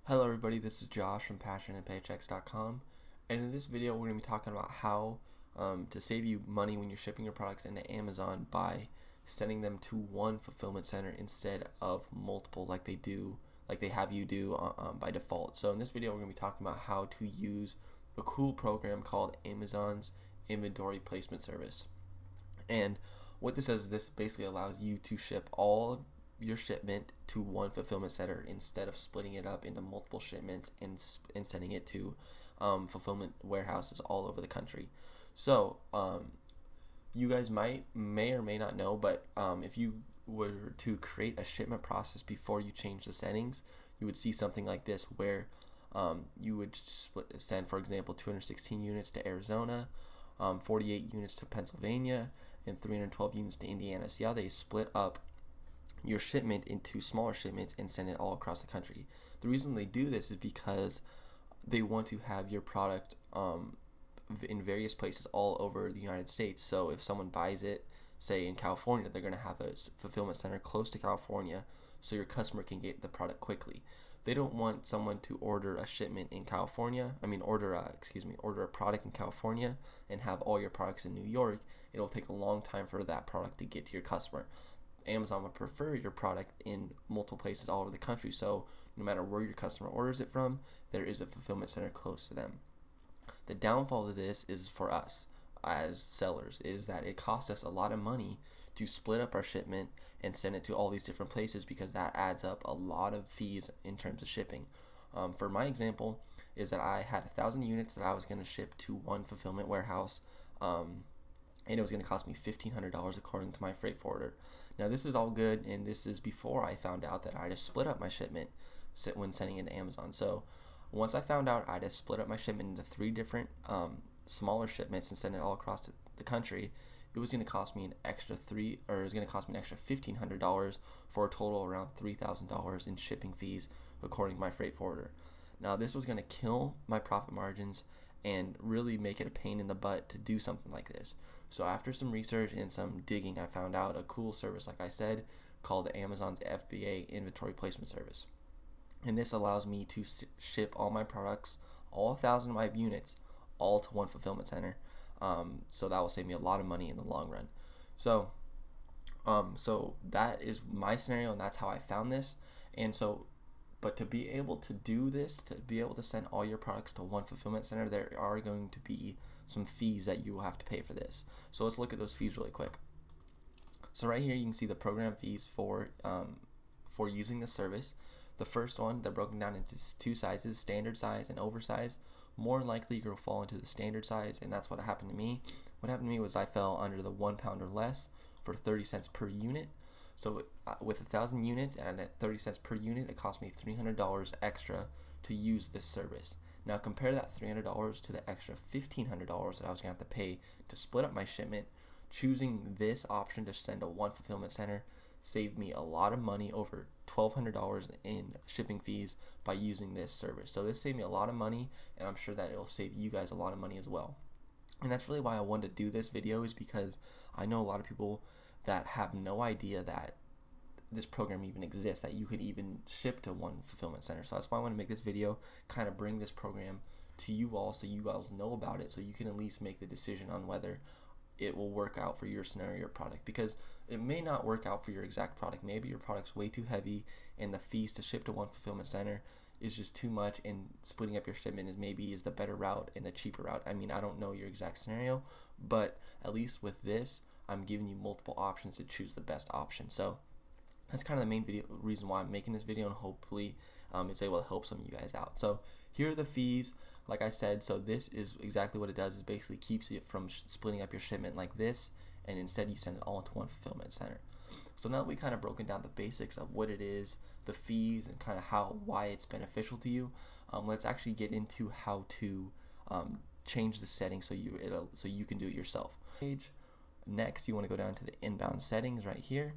Hello everybody, this is Josh from passionandpaychecks.com, and in this video we're going to be talking about how to save you money when you're shipping your products into Amazon by sending them to one fulfillment center instead of multiple like they have you do by default. So in this video we're going to be talking about how to use a cool program called Amazon's inventory placement service. And what this does is this basically allows you to ship all of your shipment to one fulfillment center instead of splitting it up into multiple shipments and sending it to fulfillment warehouses all over the country. So you guys may or may not know, but if you were to create a shipment process before you change the settings, you would see something like this where you would send, for example, 216 units to Arizona, 48 units to Pennsylvania, and 312 units to Indiana. See how they split up your shipment into smaller shipments and send it all across the country. The reason they do this is because they want to have your product in various places all over the United States. So if someone buys it, say in California, they're going to have a fulfillment center close to California so your customer can get the product quickly. They don't want someone to order a shipment in California, order a product in California and have all your products in New York. It'll take a long time for that product to get to your customer. Amazon would prefer your product in multiple places all over the country, so no matter where your customer orders it from, there is a fulfillment center close to them. The downfall of this is for us as sellers is that it costs us a lot of money to split up our shipment and send it to all these different places because that adds up a lot of fees in terms of shipping. For my example is that I had 1,000 units that I was going to ship to one fulfillment warehouse, and it was going to cost me $1,500 according to my freight forwarder. Now this is all good, and this is before I found out that I just split up my shipment when sending it to Amazon. So once I found out I just split up my shipment into 3 different smaller shipments and sent it all across the country, it was going to cost me an extra $1,500 for a total around $3,000 in shipping fees according to my freight forwarder. Now this was going to kill my profit margins and really make it a pain in the butt to do something like this. So after some research and some digging, I found out a cool service, like I said, called Amazon's FBA inventory placement service. And this allows me to ship all my products, all 1,000 of my units, all to one fulfillment center. So that will save me a lot of money in the long run. So that is my scenario, and that's how I found this. But to be able to do this, to be able to send all your products to one fulfillment center, there are going to be some fees that you will have to pay for this. So let's look at those fees really quick. So right here you can see the program fees for using the service. The first one, they're broken down into 2 sizes, standard size and oversized. More than likely you're going to fall into the standard size, and that's what happened to me. What happened to me was I fell under the 1 pound or less for 30 cents per unit. So with 1,000 units and at 30 cents per unit, it cost me $300 extra to use this service. Now compare that $300 to the extra $1,500 that I was going to have to pay to split up my shipment. Choosing this option to send to one fulfillment center saved me a lot of money, over $1,200 in shipping fees by using this service. So this saved me a lot of money, and I'm sure that it'll save you guys a lot of money as well. And that's really why I wanted to do this video, is because I know a lot of people that have no idea that this program even exists, that you could even ship to one fulfillment center. So that's why I want to make this video, kind of bring this program to you all so you all know about it, so you can at least make the decision on whether it will work out for your scenario or product, because it may not work out for your exact product. Maybe your product's way too heavy and the fees to ship to one fulfillment center is just too much, and splitting up your shipment is the better route and the cheaper route. I don't know your exact scenario, but at least with this, I'm giving you multiple options to choose the best option. So that's kind of the main reason why I'm making this video, and hopefully it's able to help some of you guys out. So here are the fees, like I said. So this is exactly what it does, is basically keeps it from splitting up your shipment like this, and instead you send it all into one fulfillment center. So now that we kind of broken down the basics of what it is, the fees, and kind of why it's beneficial to you, let's actually get into how to change the settings so you can do it yourself. Next, you want to go down to the inbound settings right here,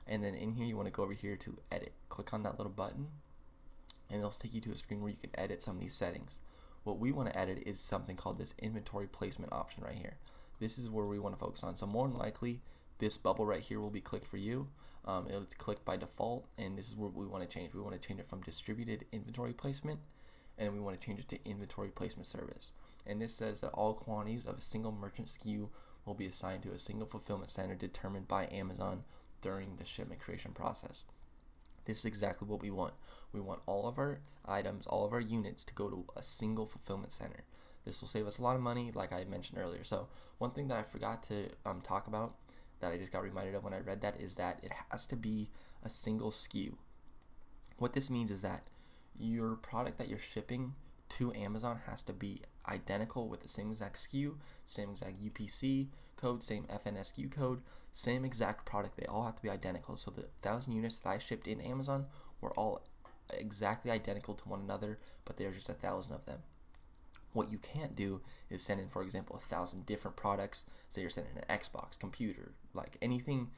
and then in here you want to go over here to edit. Click on that little button, and it'll take you to a screen where you can edit some of these settings. What we want to edit is something called this inventory placement option right here. This is where we want to focus on. So more than likely, this bubble right here will be clicked for you. It's clicked by default, and this is what we want to change. We want to change it from distributed inventory placement, and we want to change it to inventory placement service. And this says that all quantities of a single merchant SKU will be assigned to a single fulfillment center determined by Amazon during the shipment creation process. This is exactly what we want. We want all of our items, all of our units to go to a single fulfillment center. This will save us a lot of money, like I mentioned earlier. So one thing that I forgot to talk about that I just got reminded of when I read that is that it has to be a single SKU. What this means is that your product that you're shipping to Amazon has to be identical with the same exact SKU, same exact UPC code, same FNSKU code, same exact product. They all have to be identical. So the 1,000 units that I shipped in Amazon were all exactly identical to one another, but there's just 1,000 of them. What you can't do is send in, for example, 1,000 different products. Say you're sending an Xbox, computer, like anything,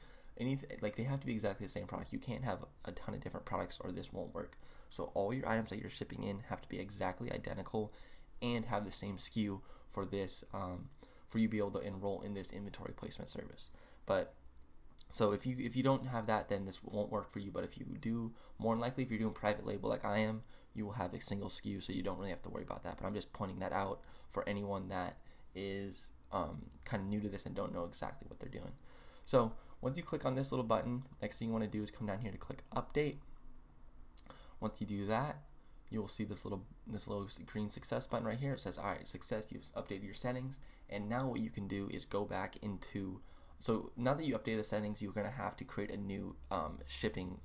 like they have to be exactly the same product. You can't have a ton of different products or this won't work. So all your items that you're shipping in have to be exactly identical and have the same SKU for this, for you to be able to enroll in this inventory placement service. But so if you don't have that, then this won't work for you. But if you do, more than likely, if you're doing private label like I am, you will have a single SKU, so you don't really have to worry about that. But I'm just pointing that out for anyone that is kind of new to this and don't know exactly what they're doing. So once you click on this little button, next thing you want to do is come down here to click update. Once you do that, you will see this little green success button right here. It says, all right, success, you've updated your settings. And now what you can do is go back into, so now that you update the settings, you're going to have to create a new shipping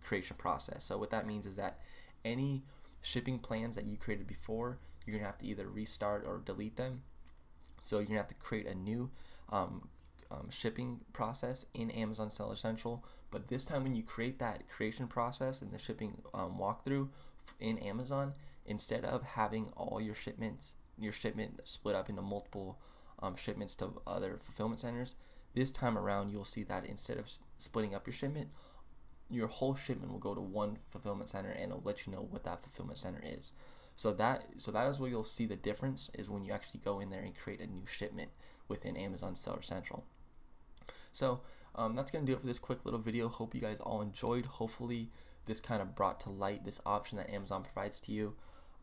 creation process. So what that means is that any shipping plans that you created before, you're going to have to either restart or delete them. So you're going to have to create a new shipping process in Amazon Seller Central. But this time when you create that creation process and the shipping walkthrough in Amazon, instead of having all your shipment split up into multiple shipments to other fulfillment centers, this time around you'll see that instead of splitting up your shipment, your whole shipment will go to one fulfillment center, and it'll let you know what that fulfillment center is. So that is where you'll see the difference, is when you actually go in there and create a new shipment within Amazon Seller Central. So that's going to do it for this quick little video. Hope you guys all enjoyed. Hopefully this kind of brought to light this option that Amazon provides to you.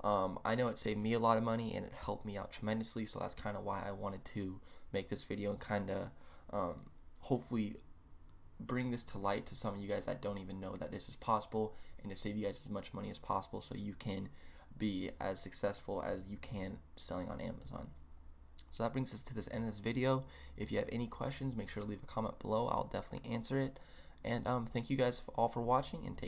I know it saved me a lot of money and it helped me out tremendously, so that's kind of why I wanted to make this video and kind of hopefully bring this to light to some of you guys that don't even know that this is possible, and to save you guys as much money as possible so you can be as successful as you can selling on Amazon. So that brings us to this end of this video. If you have any questions, make sure to leave a comment below. I'll definitely answer it. And thank you guys all for watching, and take care.